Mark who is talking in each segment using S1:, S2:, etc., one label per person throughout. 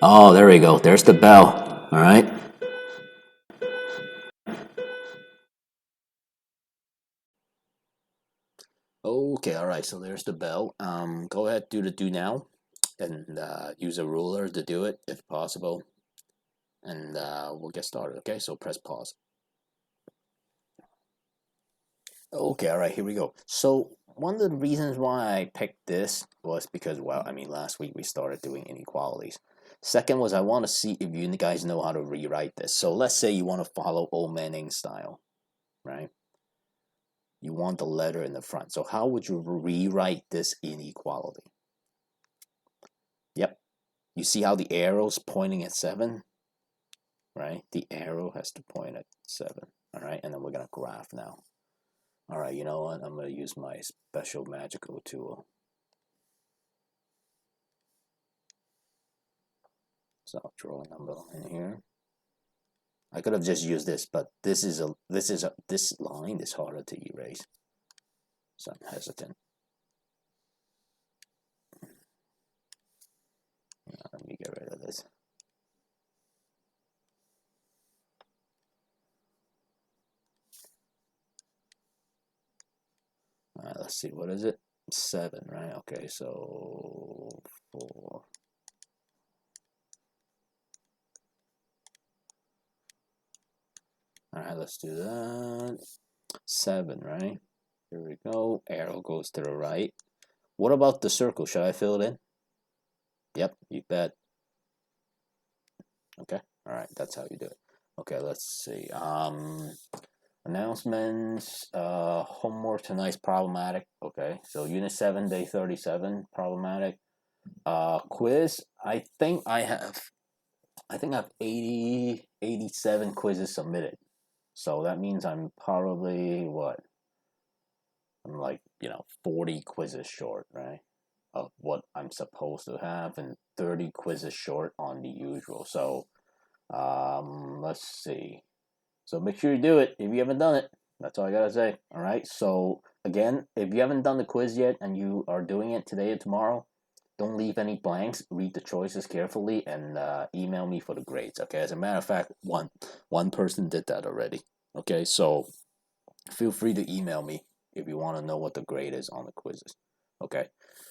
S1: Oh, there we go. There's the bell. All right. Okay, all right. So there's the bell. Go ahead, do the do now, and use a ruler to do it if possible, and we'll get started. Okay, so press pause. Okay, all right, here we go. So one of the reasons why I picked this was because, well, I mean, last week we started doing inequalities. Second was I want to see if you guys know how to rewrite this. So let's say you want to follow old Manning style, right? You want the letter in the front. So how would you rewrite this inequality? Yep. You see how the arrow's pointing at 7, right? The arrow has to point at 7, all right? And then we're going to graph now. All right, you know what? I'm going to use my special magical tool. So I'll draw a number in here. I could have just used this, but this line is harder to erase. So I'm hesitant. Let me get rid of this. All right, let's see. What is it? 7, right? Okay, so 4. All right, let's do that. 7, right? Here we go. Arrow goes to the right. What about the circle? Should I fill it in? Yep, you bet. Okay. All right, that's how you do it. Okay, let's see. Announcements. Homework tonight's problematic. Okay, so Unit 7, Day 37, problematic. Quiz. I think I have 87 quizzes submitted. So that means I'm probably what? I'm like, 40 quizzes short, right? Of what I'm supposed to have, and 30 quizzes short on the usual. So, let's see. So make sure you do it if you haven't done it. That's all I gotta say. All right. So again, if you haven't done the quiz yet and you are doing it today or tomorrow, don't leave any blanks. Read the choices carefully and email me for the grades. Okay. As a matter of fact, one person did that already. Okay. So feel free to email me if you want to know what the grade is on the quizzes. Okay.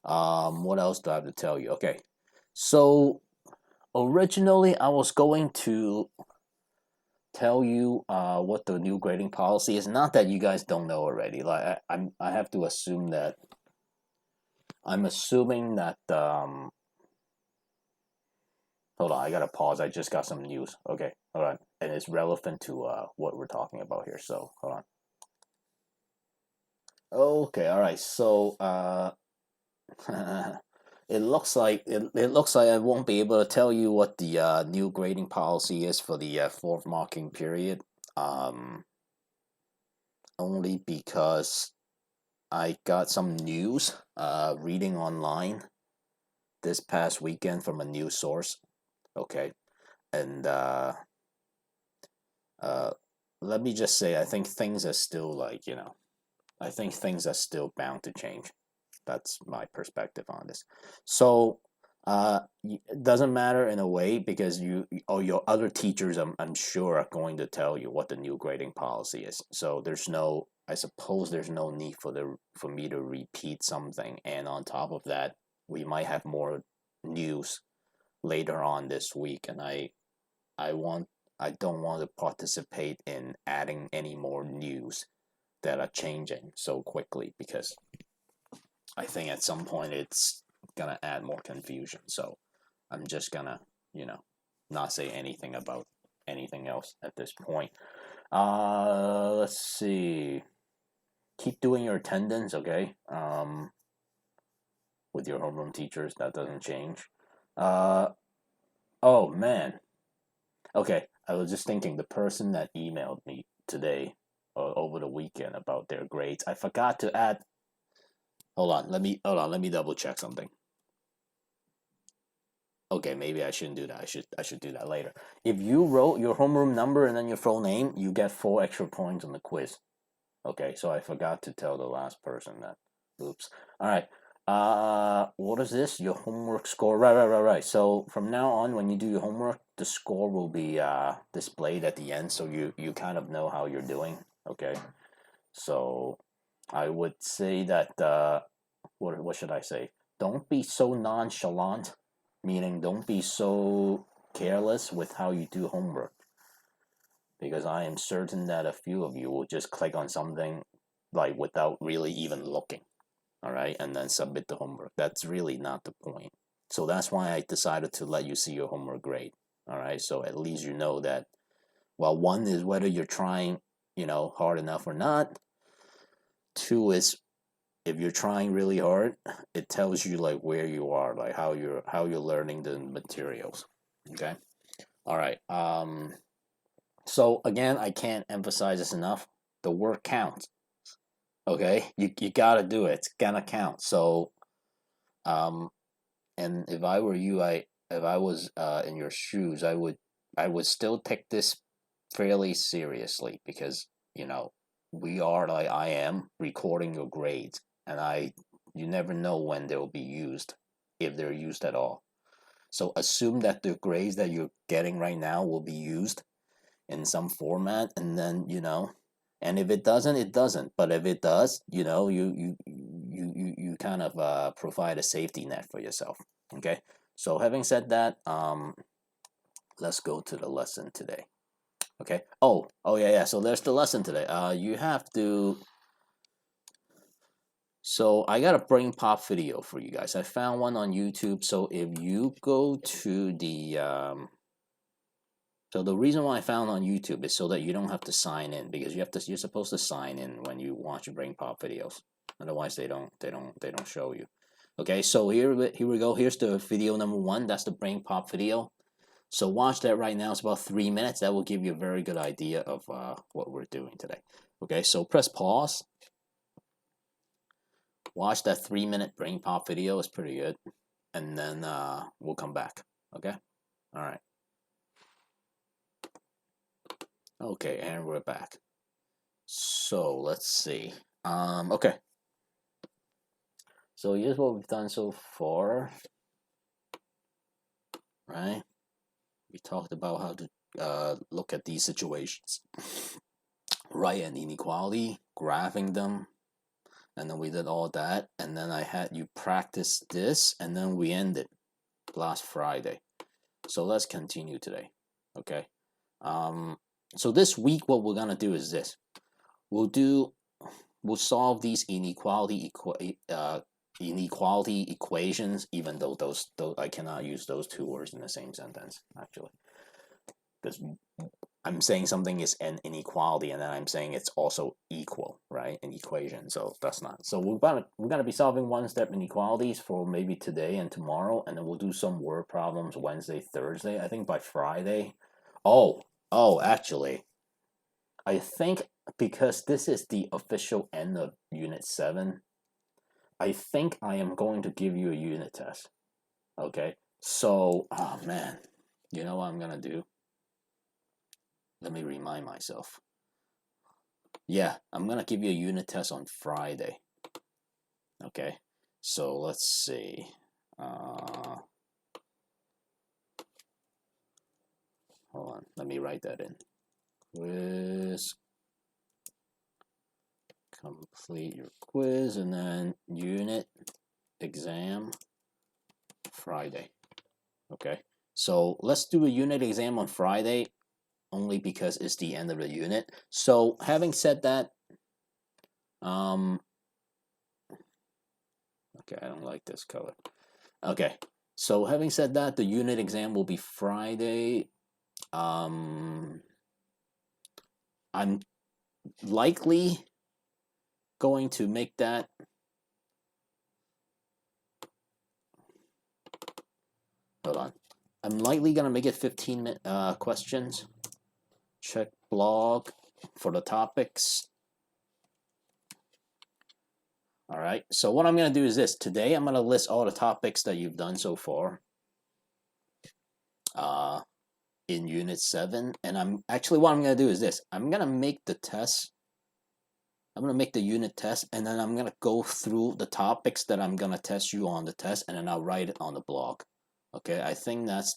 S1: What else do I have to tell you? Okay. So originally I was going to tell you what the new grading policy is. Not that you guys don't know already. Like I have to assume that I'm assuming that hold on, I gotta pause. I just got some news. Okay, hold on, and it's relevant to what we're talking about here. So hold on. Okay, all right. So it looks like I won't be able to tell you what the new grading policy is for the fourth marking period. Only because I got some news reading online this past weekend from a news source. Okay, and uh, let me just say, I think things are still I think things are still bound to change. That's my perspective on this. So it doesn't matter in a way because you or your other teachers, I'm sure, are going to tell you what the new grading policy is. So I suppose there's no need for me to repeat something. And on top of that, we might have more news later on this week, and I want I don't want to participate in adding any more news that are changing so quickly because I think at some point it's gonna add more confusion. So I'm just gonna, not say anything about anything else at this point. Let's see. Keep doing your attendance, okay? With your homeroom teachers, that doesn't change. Uh, oh man. Okay, I was just thinking the person that emailed me today or over the weekend about their grades. I forgot to add. Hold on. Let me double check something. Okay, maybe I shouldn't do that. I should do that later. If you wrote your homeroom number and then your full name, you get 4 extra points on the quiz. Okay, so I forgot to tell the last person that. Oops. All right. What is this? Your homework score. Right. So from now on, when you do your homework, the score will be displayed at the end, so you kind of know how you're doing. Okay. So I would say that what should I say? Don't be so nonchalant, meaning don't be so careless with how you do homework, because I am certain that a few of you will just click on something like without really even looking, all right, and then submit the homework. That's really not the point. So that's why I decided to let you see your homework grade, all right? So at least you know that, well, one is whether you're trying, hard enough or not. Two is if you're trying really hard, it tells you like where you are, like how you're learning the materials. Okay. All right. So again, I can't emphasize this enough. The work counts. Okay. You gotta do it. It's gonna count. So um and if I were you, if I was in your shoes, I would still take this fairly seriously, because we are, like I am, recording your grades, and you never know when they'll be used, if they're used at all. So assume that the grades that you're getting right now will be used in some format, and then and if it doesn't, it doesn't. But if it does, you kind of provide a safety net for yourself. Okay. So having said that, let's go to the lesson today. Okay. Oh yeah. So there's the lesson today. You have to. So I got a brain pop video for you guys. I found one on YouTube. So if you go to the so the reason why I found on YouTube is so that you don't have to sign in, because you're supposed to sign in when you watch your brain pop videos. Otherwise they don't show you. Okay, so here we go. Here's the video number 1. That's the brain pop video. So watch that right now. It's about 3 minutes. That will give you a very good idea of what we're doing today. Okay, so press pause. Watch that 3-minute brain pop video. It's pretty good. And then we'll come back. Okay? All right. Okay, and we're back. So let's see. Okay. So here's what we've done so far. Right? We talked about how to look at these situations. Right, and inequality, graphing them, and then we did all that, and then I had you practice this, and then we ended last Friday. So let's continue today. Okay. So this week what we're gonna do is this. We'll solve these inequality equations, even though those I cannot use those two words in the same sentence, actually, because I'm saying something is an inequality, and then I'm saying it's also equal, right? An equation. So that's not. So we're gonna be solving one-step inequalities for maybe today and tomorrow, and then we'll do some word problems Wednesday, Thursday. I think by Friday. Actually, I think because this is the official end of Unit 7, I think I am going to give you a unit test. Okay? So, oh man, you know what I'm gonna do? Let me remind myself. Yeah, I'm gonna give you a unit test on Friday. Okay? So let's see. Hold on, let me write that in. Quiz. Complete your quiz, and then unit exam Friday. Okay, so let's do a unit exam on Friday, only because it's the end of the unit. So having said that, okay, I don't like this color. Okay, so having said that, the unit exam will be Friday. I'm likely going to make that. Hold on. I'm likely gonna make it 15 questions. Check blog for the topics. All right. So what I'm gonna do is this. Today I'm gonna list all the topics that you've done so far. In Unit 7, and what I'm gonna do is this. I'm gonna make the test I'm gonna make the unit test, and then I'm gonna go through the topics that I'm gonna test you on the test, and then I'll write it on the blog. Okay, I think that's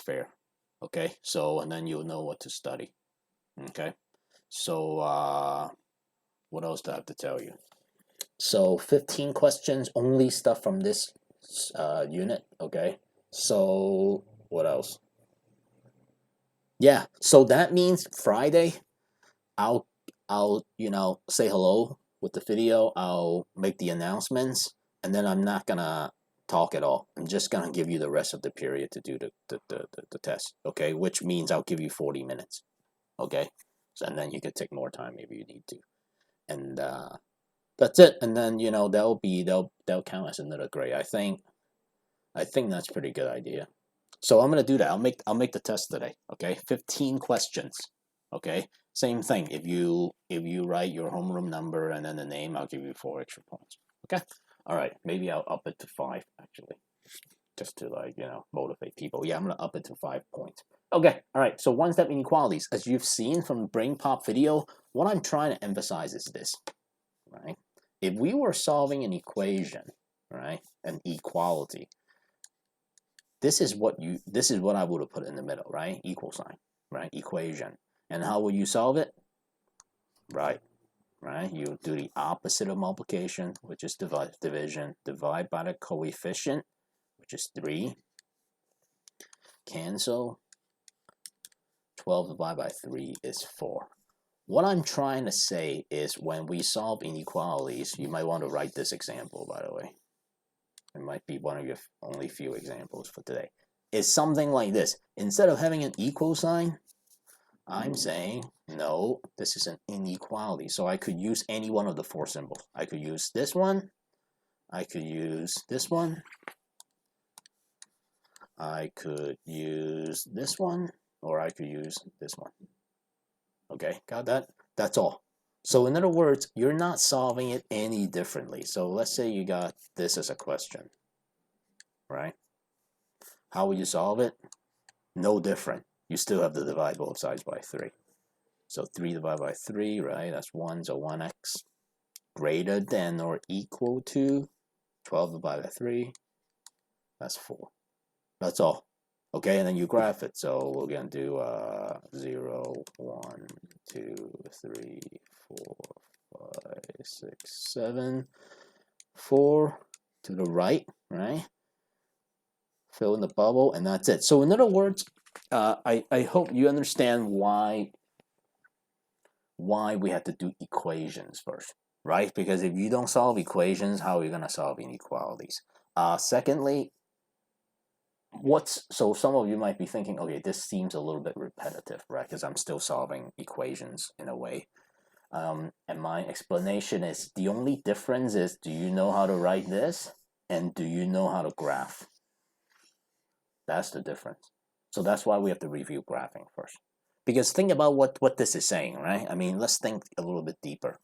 S1: fair. Okay, so and then you'll know what to study. Okay, so what else do I have to tell you? So 15 questions, only stuff from this unit. Okay, so what else? Yeah, so that means Friday, I'll say hello with the video. I'll make the announcements, and then I'm not gonna talk at all. I'm just gonna give you the rest of the period to do the test. Okay, which means I'll give you 40 minutes. Okay, so, and then you could take more time if you need to, and that's it. And then they'll count as another grade. I think that's a pretty good idea. So I'm gonna do that. I'll make the test today. Okay, 15 questions. Okay, same thing. If you write your homeroom number and then the name, I'll give you 4 extra points. Okay. All right. Maybe I'll up it to 5 actually, just to motivate people. Yeah, I'm gonna up it to 5 points. Okay. All right. So one-step inequalities, as you've seen from the Brain Pop video, what I'm trying to emphasize is this, right? If we were solving an equation, right, an equality, this is what I would have put in the middle, right? Equal sign, right? Equation. And how would you solve it? Right. You do the opposite of multiplication, which is division. Divide by the coefficient, which is 3. Cancel. 12 divided by 3 is 4. What I'm trying to say is when we solve inequalities, you might want to write this example, by the way. It might be one of your only few examples for today. It's something like this. Instead of having an equal sign, I'm saying, no, this is an inequality. So I could use any one of the 4 symbols. I could use this one. I could use this one. I could use this one. Or I could use this one. Okay, got that? That's all. So in other words, you're not solving it any differently. So let's say you got this as a question, right? How would you solve it? No different. You still have to divide both sides by 3. So 3 divided by 3, right? That's 1, so 1x greater than or equal to 12 divided by 3. That's 4. That's all. Okay, and then you graph it. So we're going to do 0, 1, 2, 3, 4, 5, 6, 7, 4 to the right, right? Fill in the bubble, and that's it. So in other words, I hope you understand why we have to do equations first, right? Because if you don't solve equations, how are you going to solve inequalities? Secondly, so some of you might be thinking, okay, this seems a little bit repetitive, right? Because I'm still solving equations in a way. And my explanation is the only difference is, do you know how to write this? And do you know how to graph? That's the difference. So that's why we have to review graphing first. Because think about what this is saying, right? I mean, let's think a little bit deeper.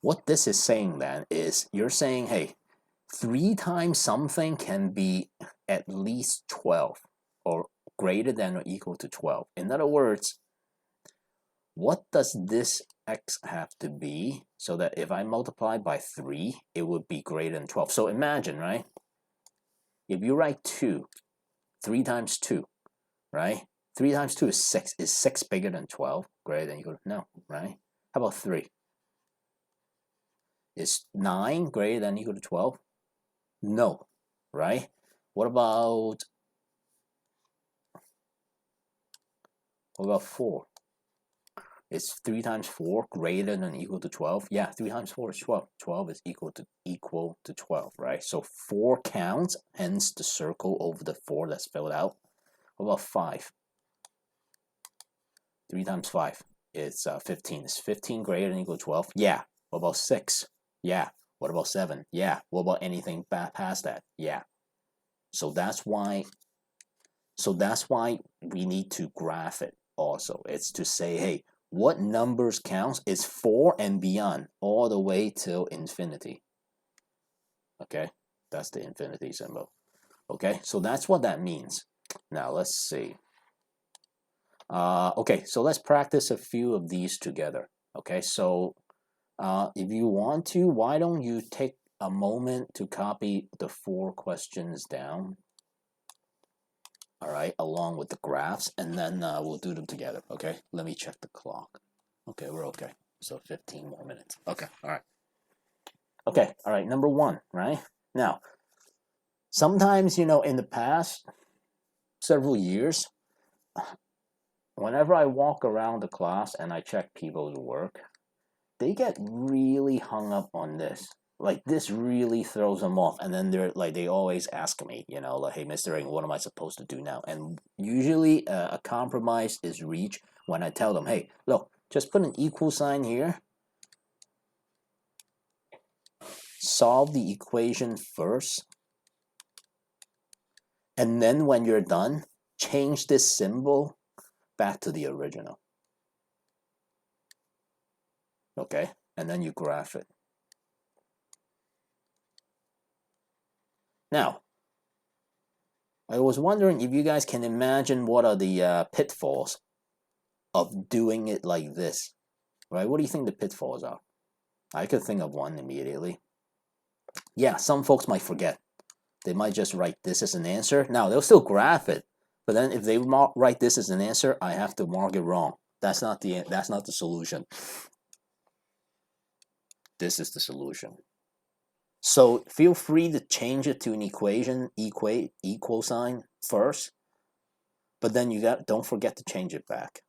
S1: What this is saying then is you're saying, hey, 3 times something can be at least 12 or greater than or equal to 12. In other words, what does this x have to be so that if I multiply by 3, it would be greater than 12? So imagine, right? If you write 2, 3 times 2, right? 3 times 2 is 6. Is 6 bigger than 12? Greater than or equal to? No, right? How about 3? Is 9 greater than or equal to 12? No, right? What about 4? Is 3 times 4 greater than or equal to 12? Yeah, 3 times 4 is 12. 12 is equal to 12, right? So 4 counts, hence the circle over the 4 that's filled out. What about 5? 3 times 5 is 15. Is 15 greater than or equal to 12? Yeah. What about 6? Yeah. What about 7? Yeah. What about anything past that? Yeah. So that's why we need to graph it also. It's to say, hey, what numbers counts is 4 and beyond, all the way till infinity. Okay? That's the infinity symbol. Okay? So that's what that means. Now, let's see. Okay, so let's practice a few of these together. Okay, so if you want to, why don't you take a moment to copy the 4 questions down, all right, along with the graphs, and then we'll do them together, okay? Let me check the clock. Okay, we're okay. So 15 more minutes. Okay, all right. Okay, all right, number 1, right? Now, sometimes, in the past several years, whenever I walk around the class and I check people's work, they get really hung up on this. Like, this really throws them off, and then they always ask me, like, hey, Mr. Ng, what am I supposed to do now? And usually a compromise is reached when I tell them, hey, look, just put an equal sign here, solve the equation first, and then when you're done, change this symbol back to the original. Okay, and then you graph it. Now, I was wondering if you guys can imagine what are the pitfalls of doing it like this, right? What do you think the pitfalls are? I could think of one immediately. Yeah, some folks might forget. They might just write this as an answer. Now, they'll still graph it, but then if they write this as an answer, I have to mark it wrong. That's not the solution. This is the solution. So feel free to change it to an equation, equal sign first, but then don't forget to change it back.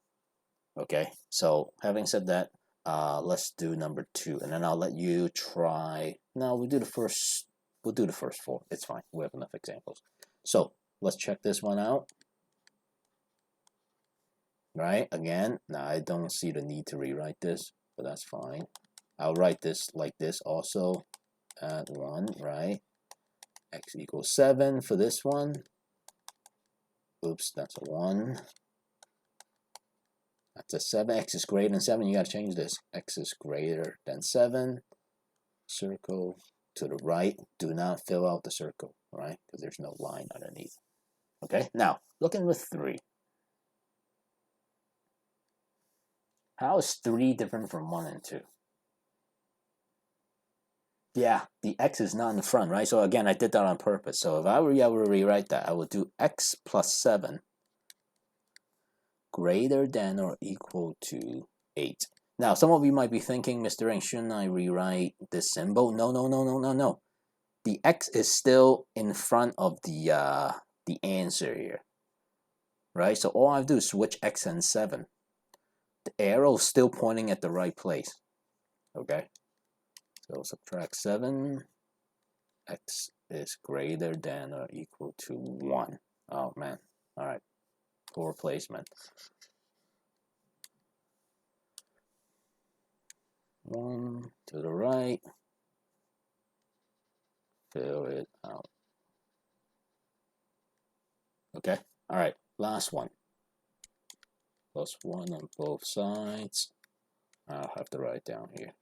S1: Okay, so having said that, let's do number 2, and then I'll let you try. No, we'll do the first 4. It's fine. We have enough examples. So let's check this one out. Right, again, now I don't see the need to rewrite this, but that's fine. I'll write this like this also. Add 1, right? X equals 7 for this one. Oops, that's a 1. That's a 7. X is greater than 7. You got to change this. X is greater than 7. Circle to the right. Do not fill out the circle, right? Because there's no line underneath. Okay, now looking with 3. How is 3 different from 1 and 2? Yeah, the X is not in the front, right? So again, I did that on purpose. So if I were able to rewrite that, I would do X plus 7 greater than or equal to 8. Now, some of you might be thinking, Mr. Ng, shouldn't I rewrite this symbol? No. The X is still in front of the answer here, right? So all I have to do is switch X and 7. The arrow is still pointing at the right place, okay? So subtract 7, X is greater than or equal to 1. Oh man, all right, poor placement. 1 to the right, fill it out. Okay, all right, last one. Plus 1 on both sides. I'll have to write down here.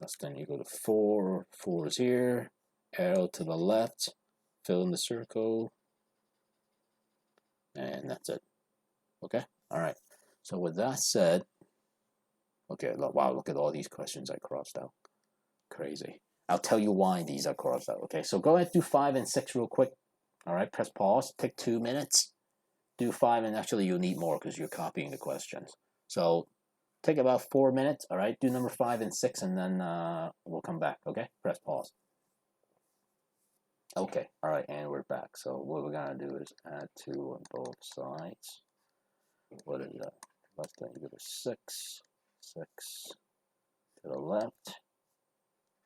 S1: Less than equal to 4. 4 is here. Arrow to the left. Fill in the circle. And that's it. Okay? Alright. So with that said, okay, wow, look at all these questions I crossed out. Crazy. I'll tell you why these are crossed out. Okay, so go ahead, do 5 and 6 real quick. Alright, press pause. Take 2 minutes. Do 5, and actually you'll need more because you're copying the questions. So take about 4 minutes, all right? Do number 5 and 6, and then we'll come back, okay? Press pause. Okay, all right, and we're back. So what we're gonna do is add 2 on both sides. What is that? Less than equal to 6. 6 to the left.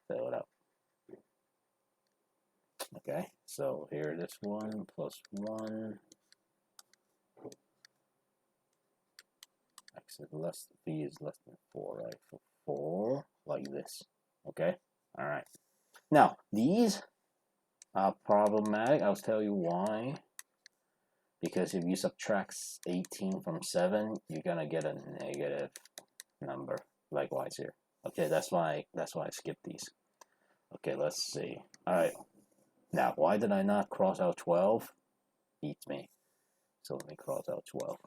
S1: Fill it out. Okay, so here this one plus 1. X is less, B is less than 4, right? So 4, like this. Okay, all right. Now, these are problematic. I'll tell you why. Because if you subtract 18 from 7, you're gonna get a negative number. Likewise here. Okay, that's why I skipped these. Okay, let's see. All right. Now, why did I not cross out 12? Beats me. So let me cross out 12.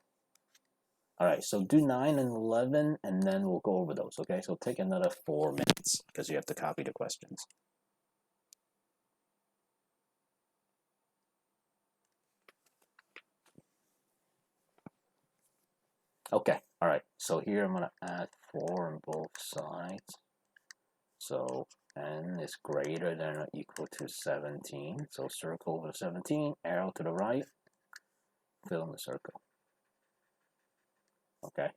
S1: All right, so do 9 and 11, and then we'll go over those, okay? So take another 4 minutes, because you have to copy the questions. Okay, all right, so here I'm going to add 4 on both sides. So n is greater than or equal to 17. So circle over 17, arrow to the right, fill in the circle. Okay,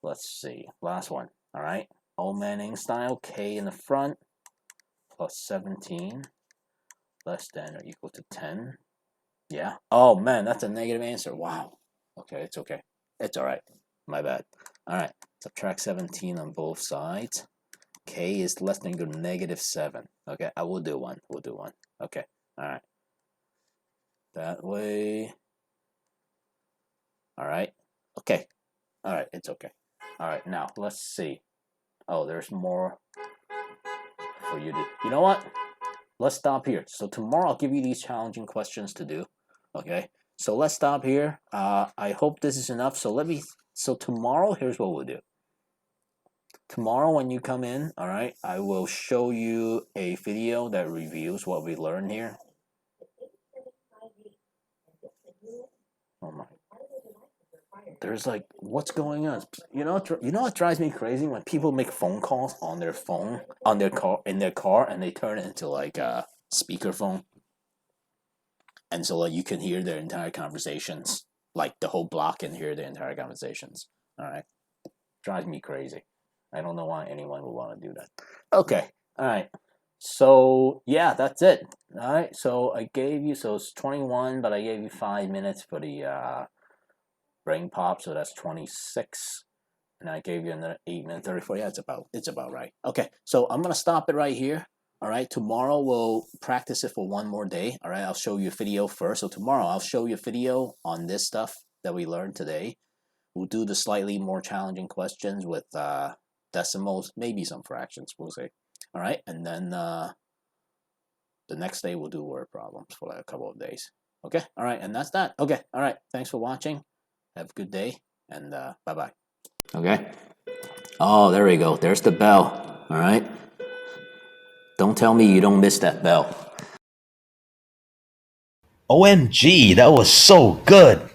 S1: let's see. Last one, all right? Old Manning style, k in the front, plus 17, less than or equal to 10. Yeah. Oh, man, that's a negative answer. Wow. Okay, it's okay. It's all right. My bad. All right, subtract 17 on both sides. K is less than or equal to negative 7. Okay, I will do one. We'll do one. Okay, all right. That way. All right. Okay. All right, it's okay. All right, now let's see. Oh, there's more for you to. You know what? Let's stop here. So tomorrow I'll give you these challenging questions to do. Okay. So let's stop here. I hope this is enough. So tomorrow, here's what we'll do. Tomorrow when you come in, all right, I will show you a video that reviews what we learned here. Oh my. There's like, what's going on? You know what drives me crazy? When people make phone calls on their phone, on their car, in their car, and they turn it into like a speakerphone. And so like you can hear their entire conversations. Like the whole block can hear their entire conversations. All right. Drives me crazy. I don't know why anyone would want to do that. Okay. All right. So yeah, that's it. All right. So I gave you, so it's 21, but I gave you 5 minutes for the brain pop, so that's 26. And I gave you another 8 minutes 34. Yeah, it's about right. Okay. So I'm gonna stop it right here. All right, tomorrow we'll practice it for one more day. All right, I'll show you a video first. So tomorrow I'll show you a video on this stuff that we learned today. We'll do the slightly more challenging questions with decimals, maybe some fractions, we'll see. All right, and then the next day we'll do word problems for like a couple of days. Okay, all right, and that's that. Okay, all right, thanks for watching. Have a good day, and bye-bye. Okay. Oh, there we go. There's the bell. All right. Don't tell me you don't miss that bell.
S2: OMG, that was so good.